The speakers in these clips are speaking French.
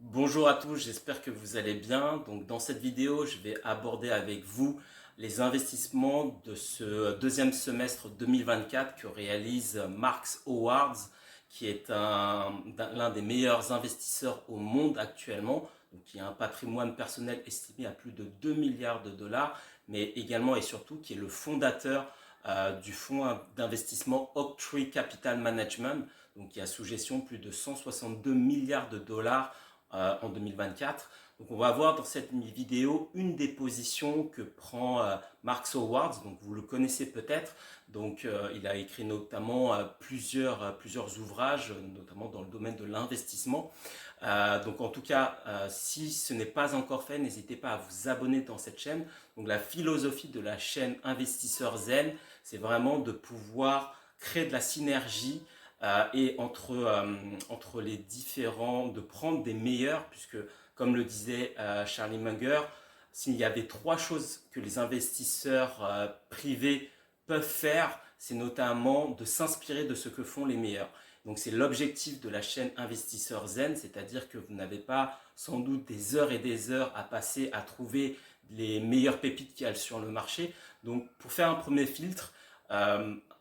Bonjour à tous, j'espère que vous allez bien. Donc dans cette vidéo, je vais aborder avec vous les investissements de ce deuxième semestre 2024 que réalise Marks Awards, qui est l'un des meilleurs investisseurs au monde actuellement, donc qui a un patrimoine personnel estimé à plus de 2 milliards de dollars, mais également et surtout qui est le fondateur du fonds d'investissement Oaktree Capital Management, donc qui a sous gestion plus de 162 milliards de dollars en 2024. Donc on va voir dans cette vidéo une des positions que prend Marks Awards, donc vous le connaissez peut-être. Donc il a écrit notamment plusieurs ouvrages, notamment dans le domaine de l'investissement. Donc en tout cas, si ce n'est pas encore fait, n'hésitez pas à vous abonner dans cette chaîne. Donc la philosophie de la chaîne Investisseur Zen, c'est vraiment de pouvoir créer de la synergie et entre les différents, de prendre des meilleurs, puisque comme le disait Charlie Munger, s'il y avait trois choses que les investisseurs privés peuvent faire, c'est notamment de s'inspirer de ce que font les meilleurs. Donc c'est l'objectif de la chaîne Investisseur Zen, c'est-à-dire que vous n'avez pas sans doute des heures et des heures à passer à trouver les meilleures pépites qu'il y a sur le marché. Donc pour faire un premier filtre,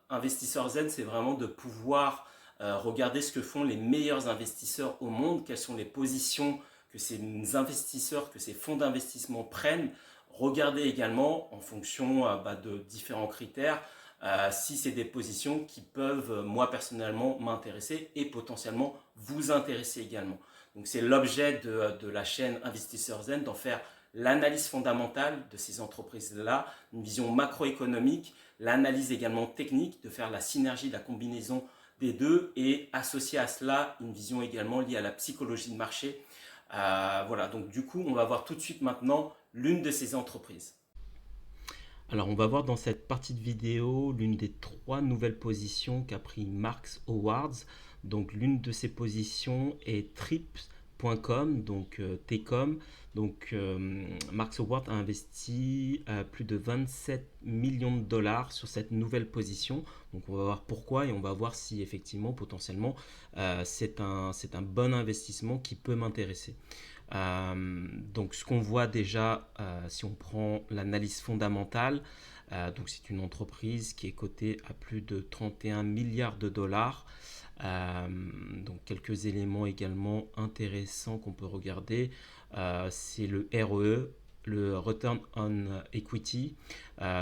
Investisseur Zen, c'est vraiment de pouvoir regarder ce que font les meilleurs investisseurs au monde, quelles sont les positions que ces investisseurs, que ces fonds d'investissement prennent. Regardez également en fonction de différents critères si c'est des positions qui peuvent, moi personnellement, m'intéresser et potentiellement vous intéresser également. Donc c'est l'objet de la chaîne Investisseur Zen, d'en faire l'analyse fondamentale de ces entreprises-là, une vision macroéconomique, l'analyse également technique, de faire la synergie, la combinaison des deux et associer à cela une vision également liée à la psychologie de marché. Voilà, donc du coup, on va voir tout de suite maintenant l'une de ces entreprises. Alors, on va voir dans cette partie de vidéo l'une des trois nouvelles positions qu'a pris Marks Awards. Donc, l'une de ces positions est Trips.com, donc Tcom. Donc, Marks Awards a investi plus de 27 millions de dollars sur cette nouvelle position. Donc, on va voir pourquoi et on va voir si effectivement, potentiellement, c'est un bon investissement qui peut m'intéresser. Donc ce qu'on voit déjà, si on prend l'analyse fondamentale, donc c'est une entreprise qui est cotée à plus de 31 milliards de dollars. Donc quelques éléments également intéressants qu'on peut regarder, c'est le RE, le Return on Equity.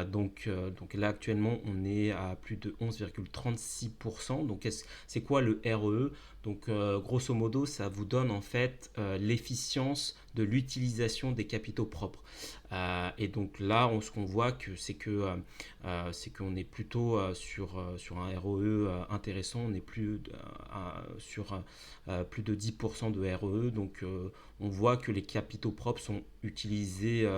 Donc là actuellement on est à plus de 11,36%. Donc c'est quoi le RE? Donc grosso modo ça vous donne en fait l'efficience de l'utilisation des capitaux propres. Et donc là ce qu'on voit c'est qu'on est plutôt sur un ROE intéressant, on est sur plus de 10% de ROE, donc on voit que les capitaux propres sont utilisés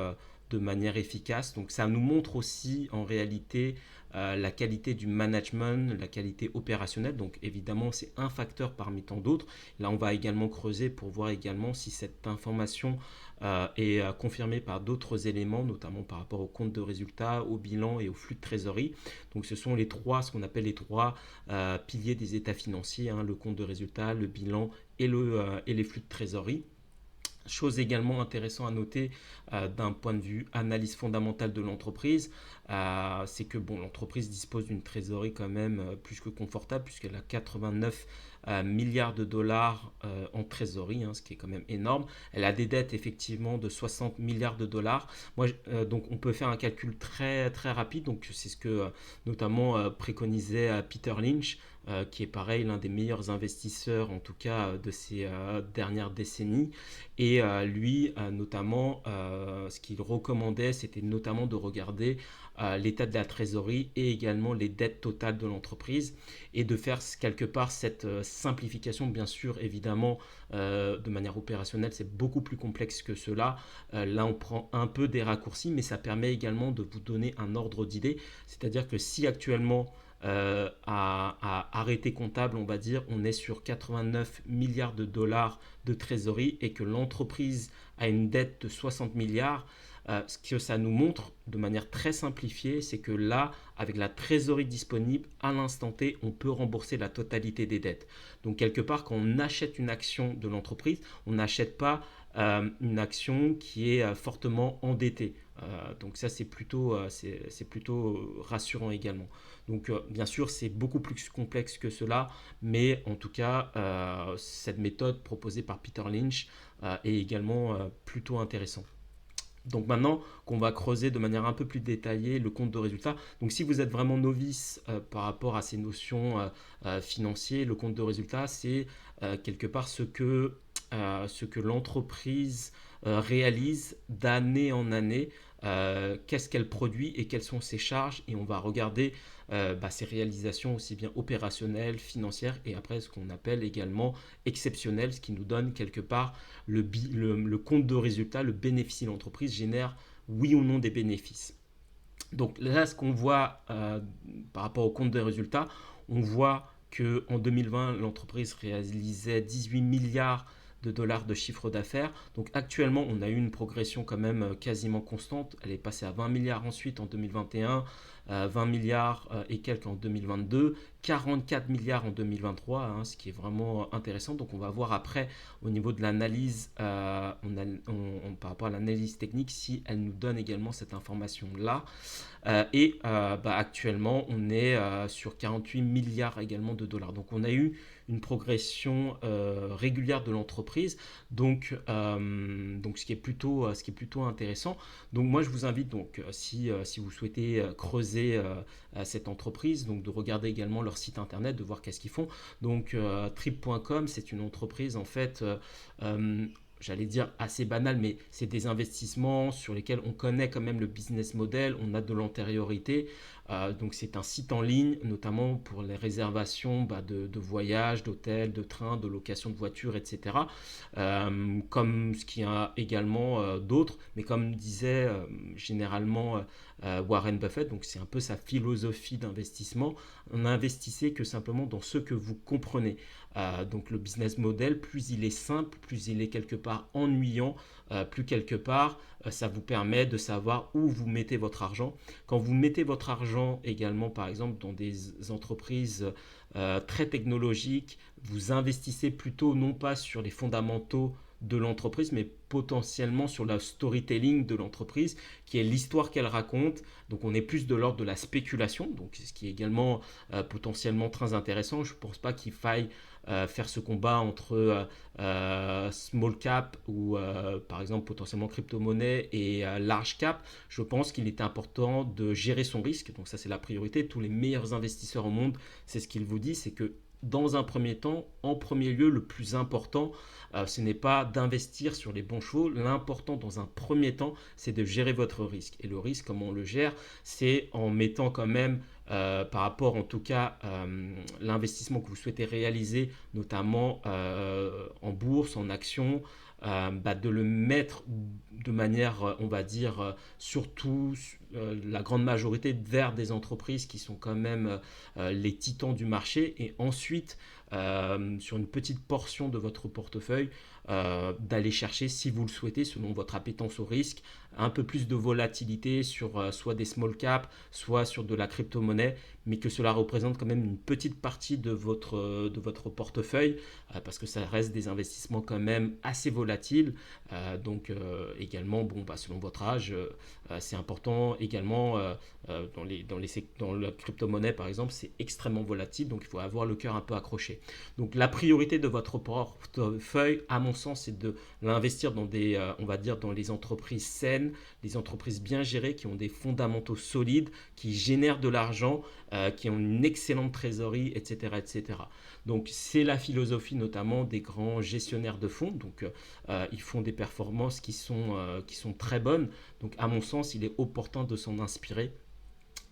de manière efficace. Donc ça nous montre aussi en réalité la qualité du management, la qualité opérationnelle. Donc évidemment c'est un facteur parmi tant d'autres. Là on va également creuser pour voir également si cette information est confirmée par d'autres éléments, notamment par rapport au compte de résultats, au bilan et au flux de trésorerie. Donc ce sont ce qu'on appelle les trois piliers des états financiers, hein, le compte de résultats, le bilan et les flux de trésorerie. Chose également intéressante à noter d'un point de vue analyse fondamentale de l'entreprise, c'est que bon, l'entreprise dispose d'une trésorerie quand même plus que confortable puisqu'elle a 89 milliards de dollars en trésorerie, hein, ce qui est quand même énorme. Elle a des dettes effectivement de 60 milliards de dollars. Donc on peut faire un calcul très très rapide. Donc c'est ce que notamment préconisait Peter Lynch, qui est pareil l'un des meilleurs investisseurs en tout cas de ces dernières décennies. Et lui, notamment, ce qu'il recommandait, c'était notamment de regarder l'état de la trésorerie et également les dettes totales de l'entreprise et de faire quelque part cette simplification. Bien sûr, évidemment, de manière opérationnelle, c'est beaucoup plus complexe que cela. Là, on prend un peu des raccourcis, mais ça permet également de vous donner un ordre d'idée. C'est-à-dire que si actuellement, à arrêté comptable, on va dire, on est sur 89 milliards de dollars de trésorerie et que l'entreprise a une dette de 60 milliards, ce que ça nous montre de manière très simplifiée, c'est que là, avec la trésorerie disponible, à l'instant T, on peut rembourser la totalité des dettes. Donc quelque part, quand on achète une action de l'entreprise, on n'achète pas une action qui est fortement endettée. Donc ça, c'est plutôt rassurant également. Donc bien sûr, c'est beaucoup plus complexe que cela, mais en tout cas, cette méthode proposée par Peter Lynch est également plutôt intéressante. Donc maintenant qu'on va creuser de manière un peu plus détaillée le compte de résultat. Donc si vous êtes vraiment novice par rapport à ces notions financières, le compte de résultat, c'est quelque part ce que l'entreprise réalise d'année en année, qu'est-ce qu'elle produit et quelles sont ses charges. Et on va regarder ses réalisations aussi bien opérationnelles, financières et après ce qu'on appelle également exceptionnelles, ce qui nous donne quelque part le compte de résultat, le bénéfice de l'entreprise génère oui ou non des bénéfices. Donc là, ce qu'on voit par rapport au compte de résultats, on voit qu'en 2020, l'entreprise réalisait 18 milliards de dollars de chiffre d'affaires. Donc actuellement, on a eu une progression quand même quasiment constante. Elle est passée à 20 milliards ensuite en 2021, 20 milliards et quelques en 2022, 44 milliards en 2023, ce qui est vraiment intéressant. Donc on va voir après au niveau de l'analyse, par rapport à l'analyse technique, si elle nous donne également cette information-là. Actuellement, on est sur 48 milliards également de dollars. Donc on a eu une progression régulière de l'entreprise, donc ce qui est plutôt intéressant. Donc moi je vous invite donc si vous souhaitez creuser cette entreprise, donc de regarder également leur site internet, de voir qu'est-ce qu'ils font. Donc trip.com, c'est une entreprise en fait j'allais dire assez banal, mais c'est des investissements sur lesquels on connaît quand même le business model, on a de l'antériorité. Donc c'est un site en ligne, notamment pour les réservations de voyages, d'hôtels, de trains, de location de voitures, etc. Comme ce qu'il y a également d'autres, mais comme disait généralement Warren Buffett, donc c'est un peu sa philosophie d'investissement, on n'investissez que simplement dans ce que vous comprenez. Donc le business model, plus il est simple, plus il est quelque part ennuyant, plus quelque part ça vous permet de savoir où vous mettez votre argent. Quand vous mettez votre argent également par exemple dans des entreprises très technologiques, vous investissez plutôt non pas sur les fondamentaux de l'entreprise, mais potentiellement sur la storytelling de l'entreprise, qui est l'histoire qu'elle raconte. Donc on est plus de l'ordre de la spéculation, donc ce qui est également potentiellement très intéressant. Je ne pense pas qu'il faille faire ce combat entre small cap ou par exemple potentiellement crypto-monnaie et large cap. Je pense qu'il est important de gérer son risque, donc ça c'est la priorité. Tous les meilleurs investisseurs au monde, c'est ce qu'ils vous disent, c'est que dans un premier temps, en premier lieu, le plus important, ce n'est pas d'investir sur les bons chevaux. L'important dans un premier temps, c'est de gérer votre risque. Et le risque, comment on le gère, c'est en mettant quand même, par rapport en tout cas, l'investissement que vous souhaitez réaliser, notamment en bourse, en actions, de le mettre de manière, on va dire, surtout la grande majorité vers des entreprises qui sont quand même les titans du marché et ensuite sur une petite portion de votre portefeuille d'aller chercher, si vous le souhaitez, selon votre appétence au risque, un peu plus de volatilité sur soit des small caps, soit sur de la crypto-monnaie, mais que cela représente quand même une petite partie de votre portefeuille, parce que ça reste des investissements quand même assez volatiles. Donc également, selon votre âge, c'est important également dans la crypto-monnaie par exemple, c'est extrêmement volatile, donc il faut avoir le cœur un peu accroché. Donc la priorité de votre portefeuille, à mon sens, c'est de l'investir dans on va dire dans les entreprises saines, les entreprises bien gérées, qui ont des fondamentaux solides, qui génèrent de l'argent, qui ont une excellente trésorerie, etc., etc. Donc c'est la philosophie notamment des grands gestionnaires de fonds. Donc ils font des performances qui sont très bonnes. Donc à mon sens, il est opportun de s'en inspirer.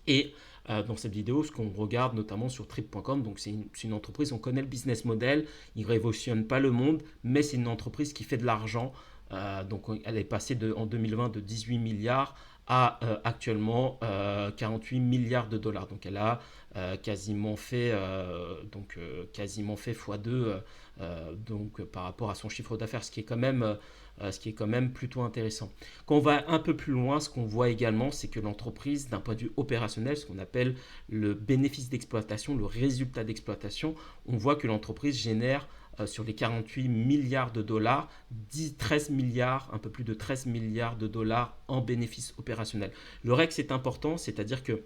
Et dans cette vidéo, ce qu'on regarde notamment sur trip.com, donc c'est une entreprise, on connaît le business model, il ne révolutionne pas le monde, mais c'est une entreprise qui fait de l'argent. Donc elle est passée en 2020 de 18 milliards à actuellement 48 milliards de dollars. Donc elle a quasiment fait x2 donc par rapport à son chiffre d'affaires, ce qui est quand même ce qui est quand même plutôt intéressant. Quand on va un peu plus loin, ce qu'on voit également, c'est que l'entreprise, d'un point de vue opérationnel, ce qu'on appelle le bénéfice d'exploitation, le résultat d'exploitation, on voit que l'entreprise génère sur les 48 milliards de dollars, 13 milliards, un peu plus de 13 milliards de dollars en bénéfices opérationnels. Le REX est important, c'est-à-dire que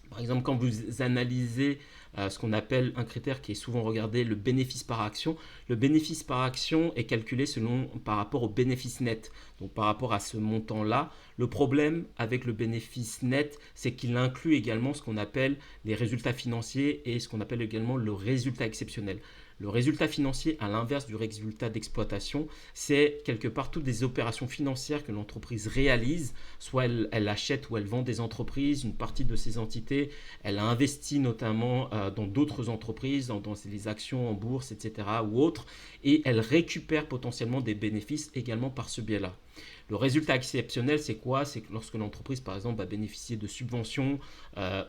par exemple, quand vous analysez ce qu'on appelle un critère qui est souvent regardé, le bénéfice par action, le bénéfice par action est calculé par rapport au bénéfice net, donc par rapport à ce montant-là. Le problème avec le bénéfice net, c'est qu'il inclut également ce qu'on appelle les résultats financiers et ce qu'on appelle également le résultat exceptionnel. Le résultat financier, à l'inverse du résultat d'exploitation, c'est quelque part toutes des opérations financières que l'entreprise réalise. Soit elle achète ou elle vend des entreprises, une partie de ces entités, elle a investi notamment dans d'autres entreprises, dans les actions en bourse, etc. ou autres, et elle récupère potentiellement des bénéfices également par ce biais-là. Le résultat exceptionnel, c'est quoi? C'est que lorsque l'entreprise, par exemple, va bénéficier de subventions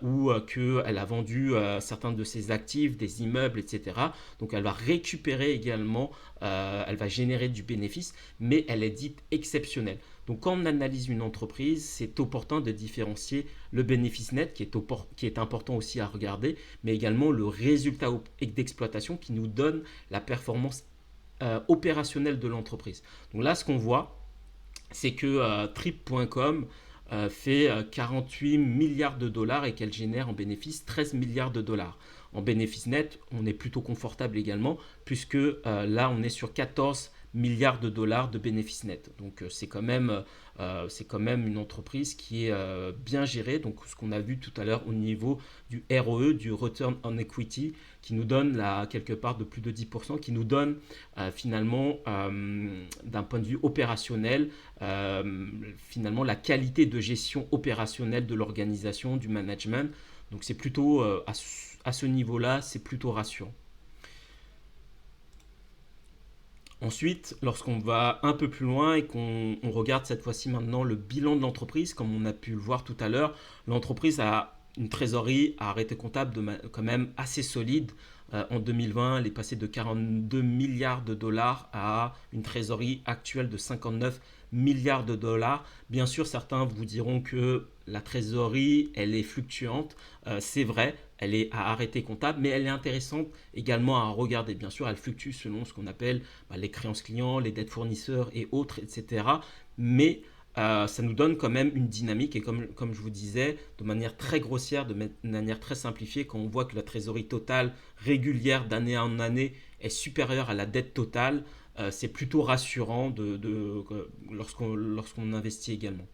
ou qu'elle a vendu certains de ses actifs, des immeubles, etc. Donc, elle va récupérer également, elle va générer du bénéfice, mais elle est dite exceptionnelle. Donc, quand on analyse une entreprise, c'est opportun de différencier le bénéfice net, qui est important aussi à regarder, mais également le résultat d'exploitation qui nous donne la performance opérationnelle de l'entreprise. Donc là, ce qu'on voit, c'est que Trip.com fait 48 milliards de dollars et qu'elle génère en bénéfice 13 milliards de dollars. En bénéfice net, on est plutôt confortable également, puisque là, on est sur 14 milliards de dollars de bénéfices nets. Donc, c'est quand même une entreprise qui est bien gérée. Donc, ce qu'on a vu tout à l'heure au niveau du ROE, du Return on Equity, qui nous donne là, quelque part de plus de 10%, qui nous donne finalement, d'un point de vue opérationnel, finalement la qualité de gestion opérationnelle de l'organisation, du management. Donc, c'est plutôt à ce niveau-là, c'est plutôt rassurant. Ensuite, lorsqu'on va un peu plus loin et qu'on regarde cette fois-ci maintenant le bilan de l'entreprise, comme on a pu le voir tout à l'heure, l'entreprise a une trésorerie à arrêté comptable quand même assez solide. En 2020, elle est passée de 42 milliards de dollars à une trésorerie actuelle de 59 milliards de dollars. Bien sûr, certains vous diront que la trésorerie, elle est fluctuante. C'est vrai, elle est à arrêté comptable, mais elle est intéressante également à regarder. Bien sûr, elle fluctue selon ce qu'on appelle les créances clients, les dettes fournisseurs et autres, etc. Mais ça nous donne quand même une dynamique et comme je vous disais, de manière très grossière, de manière très simplifiée, quand on voit que la trésorerie totale régulière d'année en année est supérieure à la dette totale, c'est plutôt rassurant lorsqu'on investit également.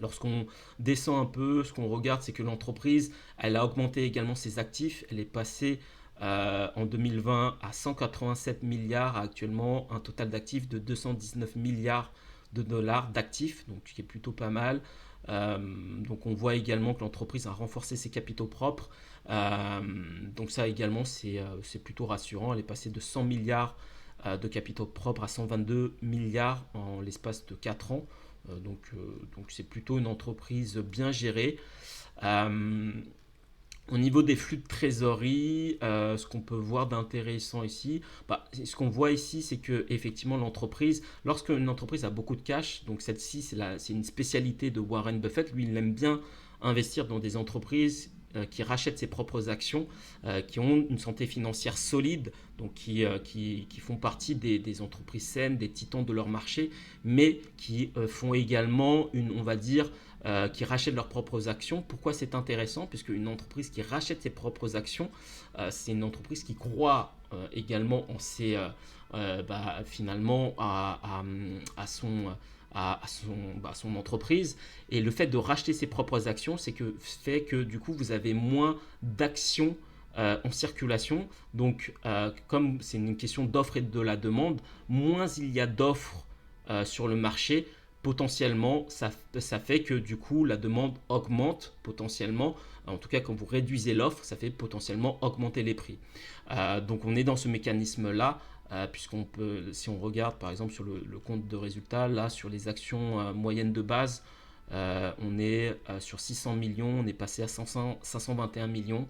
Lorsqu'on descend un peu, ce qu'on regarde, c'est que l'entreprise, elle a augmenté également ses actifs. Elle est passée en 2020 à 187 milliards, à actuellement un total d'actifs de 219 milliards de dollars d'actifs, donc ce qui est plutôt pas mal. Donc on voit également que l'entreprise a renforcé ses capitaux propres. Donc ça également, c'est plutôt rassurant. Elle est passée de 100 milliards de capitaux propres à 122 milliards en l'espace de 4 ans. Donc c'est plutôt une entreprise bien gérée. Euh, Au niveau des flux de trésorerie, ce qu'on peut voir d'intéressant ici, ce qu'on voit ici, c'est que effectivement l'entreprise, lorsque une entreprise a beaucoup de cash, donc celle-ci c'est une spécialité de Warren Buffett, lui il aime bien investir dans des entreprises qui rachètent ses propres actions, qui ont une santé financière solide, donc qui font partie des entreprises saines, des titans de leur marché, mais qui font également on va dire, qui rachètent leurs propres actions. Pourquoi c'est intéressant? Puisque une entreprise qui rachète ses propres actions, c'est une entreprise qui croit également en finalement à son entreprise. Et le fait de racheter ses propres actions, fait que du coup, vous avez moins d'actions en circulation. Donc, comme c'est une question d'offre et de la demande, moins il y a d'offres sur le marché, potentiellement, ça fait que du coup, la demande augmente potentiellement. En tout cas, quand vous réduisez l'offre, ça fait potentiellement augmenter les prix. Donc, on est dans ce mécanisme-là. Puisqu'on peut, si on regarde par exemple sur le compte de résultat, là sur les actions moyennes de base, on est sur 600 millions, on est passé à 521 millions.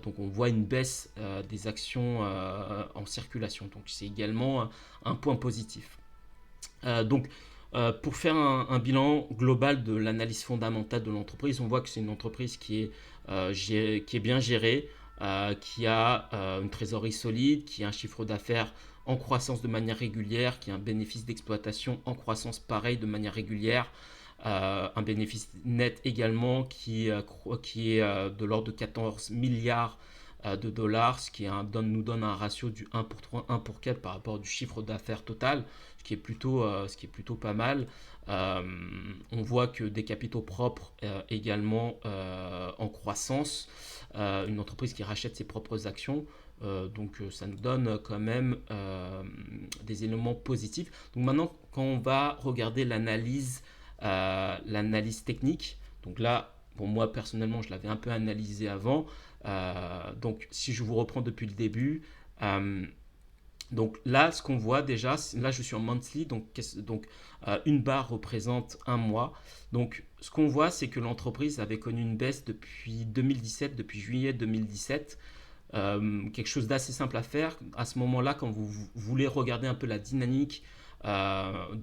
Donc on voit une baisse des actions en circulation. Donc c'est également un point positif. Donc, pour faire un bilan global de l'analyse fondamentale de l'entreprise, on voit que c'est une entreprise qui est bien gérée, qui a une trésorerie solide, qui a un chiffre d'affaires en croissance de manière régulière, qui a un bénéfice d'exploitation en croissance pareil de manière régulière, un bénéfice net également qui est de l'ordre de 14 milliards de dollars, nous donne un ratio du 1 pour 3, 1 pour 4 par rapport du chiffre d'affaires total, ce qui est plutôt pas mal. Euh, on voit que des capitaux propres également en croissance, une entreprise qui rachète ses propres actions. Donc ça nous donne quand même des éléments positifs. Donc maintenant, quand on va regarder l'analyse technique, donc là, pour moi personnellement, je l'avais un peu analysé avant. Donc si je vous reprends depuis le début, euh, donc là, ce qu'on voit déjà, là je suis en monthly, donc une barre représente un mois. Donc ce qu'on voit, c'est que l'entreprise avait connu une baisse depuis 2017, depuis juillet 2017. Quelque chose d'assez simple à faire. À ce moment-là, quand vous voulez regarder un peu la dynamique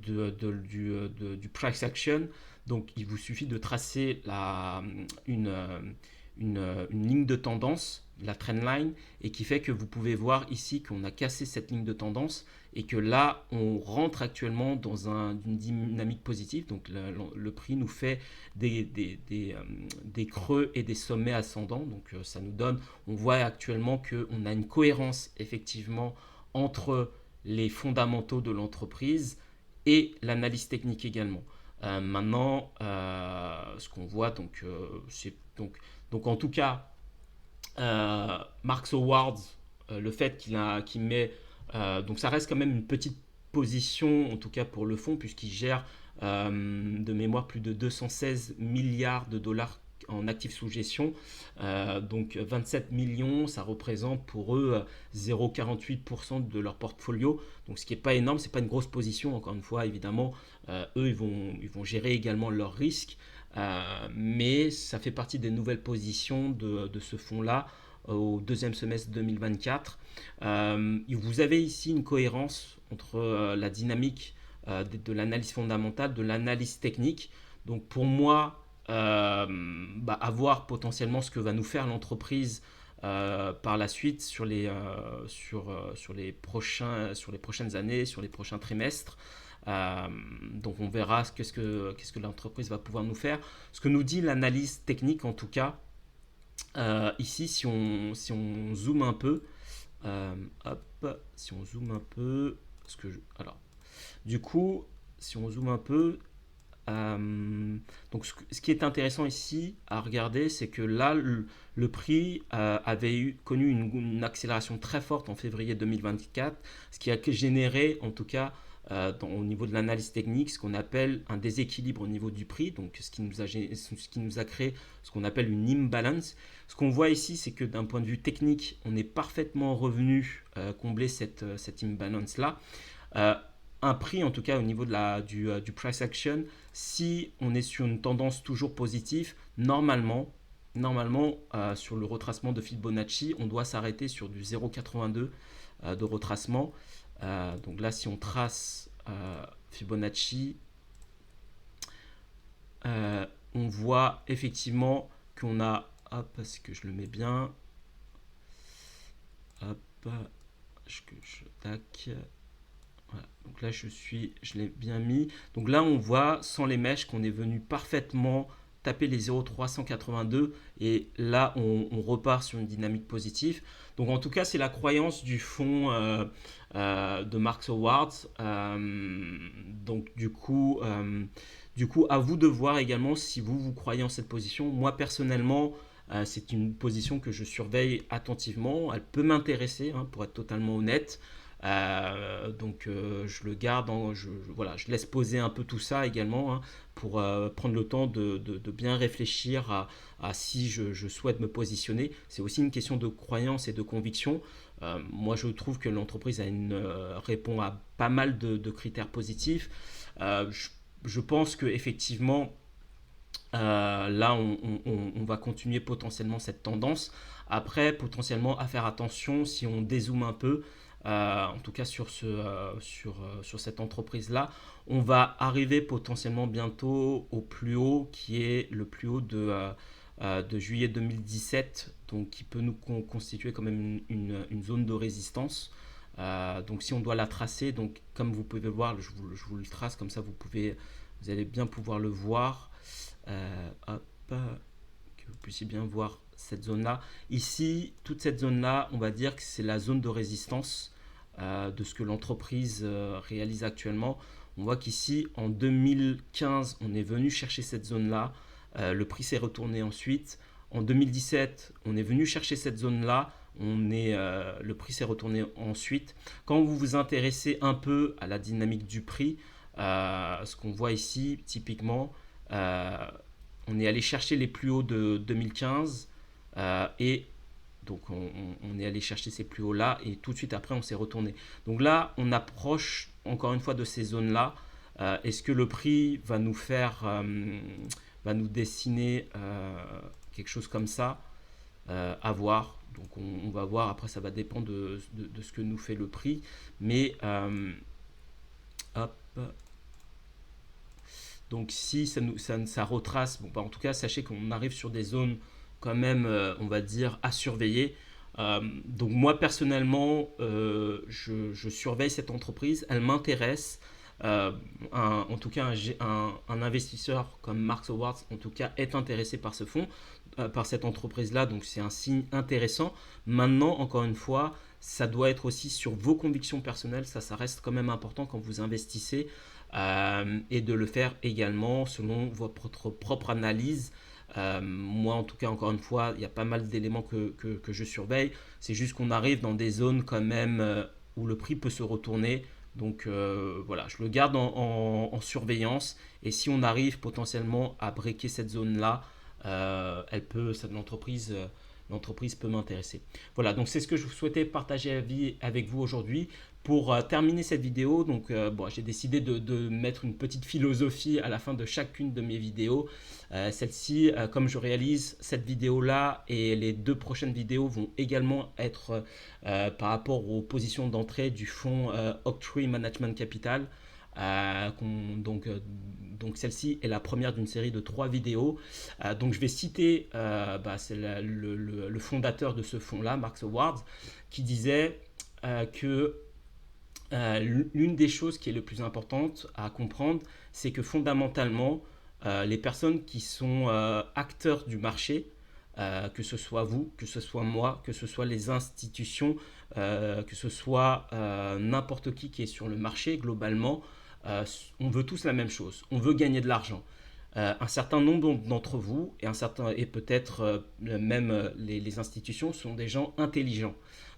du price action, donc il vous suffit de tracer une, une ligne de tendance, la trendline, et qui fait que vous pouvez voir ici qu'on a cassé cette ligne de tendance et que là, on rentre actuellement dans une dynamique positive. Donc le prix nous fait des creux et des sommets ascendants. Donc ça nous donne, on voit actuellement qu'on a une cohérence effectivement entre les fondamentaux de l'entreprise et l'analyse technique également. Maintenant, ce qu'on voit, c'est donc en tout cas, Marks Awards, le fait qu'il met, donc ça reste quand même une petite position, en tout cas pour le fonds, puisqu'il gère de mémoire plus de 216 milliards de dollars en actifs sous gestion. Donc 27 millions, ça représente pour eux 0,48% de leur portfolio. Donc ce qui n'est pas énorme, c'est pas une grosse position, encore une fois, évidemment. Eux, ils vont gérer également leurs risques. Mais ça fait partie des nouvelles positions de ce fonds-là au deuxième semestre 2024. Vous avez ici une cohérence entre la dynamique de l'analyse fondamentale, de l'analyse technique. Donc pour moi, à voir potentiellement ce que va nous faire l'entreprise par la suite sur les prochaines années, sur les prochains trimestres. Donc on verra qu'est-ce que l'entreprise va pouvoir nous faire. Ce que nous dit l'analyse technique en tout cas, ici si on zoome un peu, si on zoome un peu, alors du coup si on zoome un peu, donc ce qui est intéressant ici à regarder, c'est que là, le prix avait connu une accélération très forte en février 2024, ce qui a généré en tout cas au niveau de l'analyse technique ce qu'on appelle un déséquilibre au niveau du prix, donc ce qui nous a créé ce qu'on appelle une imbalance. Ce qu'on voit ici, c'est que d'un point de vue technique, on est parfaitement revenu combler cette imbalance-là. Euh, un prix, en tout cas au niveau du price action, si on est sur une tendance toujours positive, normalement, sur le retracement de Fibonacci, on doit s'arrêter sur du 0,82 de retracement. Donc là, si on trace Fibonacci, on voit effectivement qu'on a, hop, parce que je le mets bien, hop, tac. Voilà. Donc là, je l'ai bien mis. Donc là, on voit sans les mèches qu'on est venu parfaitement taper les 0,382 et là, on repart sur une dynamique positive. Donc en tout cas, c'est la croyance du fonds de Marks Awards. Donc du coup, à vous de voir également si vous croyez en cette position. Moi, personnellement, c'est une position que je surveille attentivement. Elle peut m'intéresser, hein, pour être totalement honnête. Je le garde, voilà, je laisse poser un peu tout ça également, hein, pour prendre le temps de bien réfléchir à si je souhaite me positionner. C'est aussi une question de croyance et de conviction. Moi, je trouve que l'entreprise répond à pas mal de critères positifs. Je pense que effectivement, là, on va continuer potentiellement cette tendance. Après, potentiellement, à faire attention si on dézoome un peu. en tout cas sur cette entreprise-là. On va arriver potentiellement bientôt au plus haut, qui est le plus haut de juillet 2017, donc qui peut nous constituer quand même une zone de résistance. Donc si on doit la tracer, donc comme vous pouvez voir, je vous le trace comme ça, vous allez bien pouvoir le voir. Hop, que vous puissiez bien voir cette zone-là. Ici, toute cette zone-là, on va dire que c'est la zone de résistance de ce que l'entreprise réalise actuellement. On voit qu'ici, en 2015, on est venu chercher cette zone-là. Le prix s'est retourné ensuite. En 2017, on est venu chercher cette zone-là. Le prix s'est retourné ensuite. Quand vous vous intéressez un peu à la dynamique du prix, ce qu'on voit ici, typiquement, on est allé chercher les plus hauts de 2015 et donc on est allé chercher ces plus hauts là et tout de suite après on s'est retourné. Donc là on approche encore une fois de ces zones là. Est-ce que le prix va nous va nous dessiner quelque chose comme ça, à voir. Donc on va voir, après ça va dépendre de ce que nous fait le prix. Mais hop. Donc si ça retrace, bon, bah, en tout cas sachez qu'on arrive sur des zones quand même, on va dire, à surveiller. Donc moi personnellement, je surveille cette entreprise, elle m'intéresse. En tout cas, un investisseur comme Marks Awards, en tout cas, est intéressé par ce fonds, par cette entreprise-là. Donc c'est un signe intéressant. Maintenant, encore une fois, ça doit être aussi sur vos convictions personnelles. Ça reste quand même important quand vous investissez. Et de le faire également selon votre propre analyse. Moi, en tout cas, encore une fois, il y a pas mal d'éléments que je surveille. C'est juste qu'on arrive dans des zones quand même où le prix peut se retourner. Donc voilà, je le garde en surveillance. Et si on arrive potentiellement à breaker cette zone-là, l'entreprise peut m'intéresser. Voilà, donc c'est ce que je souhaitais partager avec vous aujourd'hui. Pour terminer cette vidéo, donc bon, j'ai décidé de mettre une petite philosophie à la fin de chacune de mes vidéos. Celle-ci, comme je réalise cette vidéo-là et les deux prochaines vidéos vont également être par rapport aux positions d'entrée du fonds Oaktree Management Capital. Donc celle-ci est la première d'une série de 3 vidéos. Donc je vais citer c'est le fondateur de ce fonds-là, Marks Awards, qui disait que l'une des choses qui est le plus importante à comprendre, c'est que fondamentalement, les personnes qui sont acteurs du marché, que ce soit vous, que ce soit moi, que ce soit les institutions, que ce soit n'importe qui est sur le marché, globalement, on veut tous la même chose. On veut gagner de l'argent. Un certain nombre d'entre vous et peut-être même les institutions sont des gens intelligents.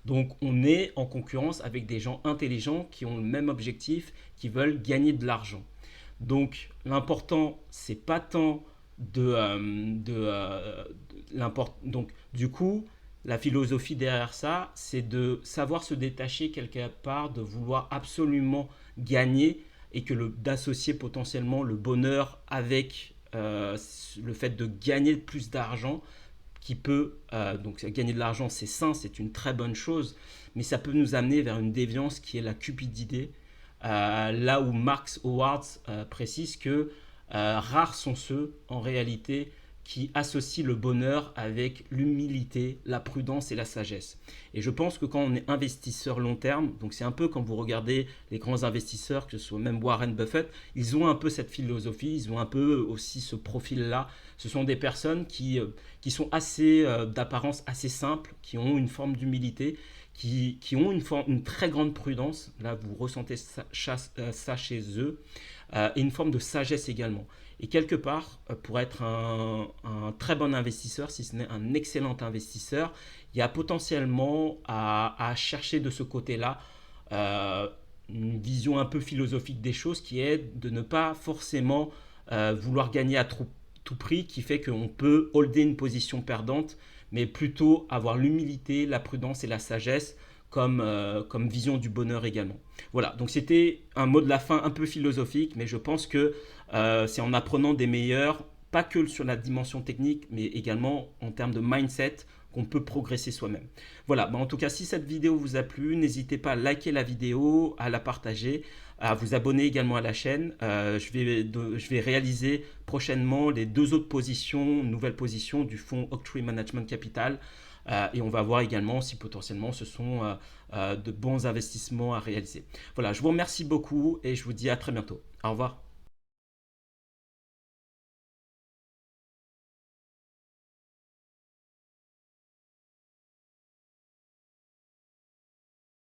Donc on est en concurrence avec des gens intelligents qui ont le même objectif, qui veulent gagner de l'argent. Donc l'important, c'est pas tant donc du coup, la philosophie derrière ça, c'est de savoir se détacher quelque part, de vouloir absolument gagner et d'associer potentiellement le bonheur avec le fait de gagner plus d'argent qui peut, donc gagner de l'argent c'est sain, c'est une très bonne chose, mais ça peut nous amener vers une déviance qui est la cupidité, là où Marks Awards précise que rares sont ceux en réalité qui associent le bonheur avec l'humilité, la prudence et la sagesse. Et je pense que quand on est investisseur long terme, donc c'est un peu quand vous regardez les grands investisseurs, que ce soit même Warren Buffett, ils ont un peu cette philosophie, ils ont un peu aussi ce profil-là. Ce sont des personnes qui sont assez d'apparence assez simple, qui ont une forme d'humilité, qui ont une très grande prudence, là vous ressentez ça chez eux, et une forme de sagesse également. Et quelque part, pour être un très bon investisseur, si ce n'est un excellent investisseur, il y a potentiellement à chercher de ce côté-là une vision un peu philosophique des choses qui est de ne pas forcément vouloir gagner à tout prix, qui fait qu'on peut holder une position perdante, mais plutôt avoir l'humilité, la prudence et la sagesse comme vision du bonheur également. Voilà, donc c'était un mot de la fin un peu philosophique, mais je pense que c'est en apprenant des meilleurs pas que sur la dimension technique, mais également en termes de mindset, qu'on peut progresser soi-même. Voilà, en tout cas, si cette vidéo vous a plu, n'hésitez pas à liker la vidéo, à la partager, à vous abonner également à la chaîne. Je vais réaliser prochainement les 2 autres positions, nouvelles positions du fonds Oaktree Management Capital. Et on va voir également si potentiellement ce sont de bons investissements à réaliser. Voilà, je vous remercie beaucoup et je vous dis à très bientôt. Au revoir.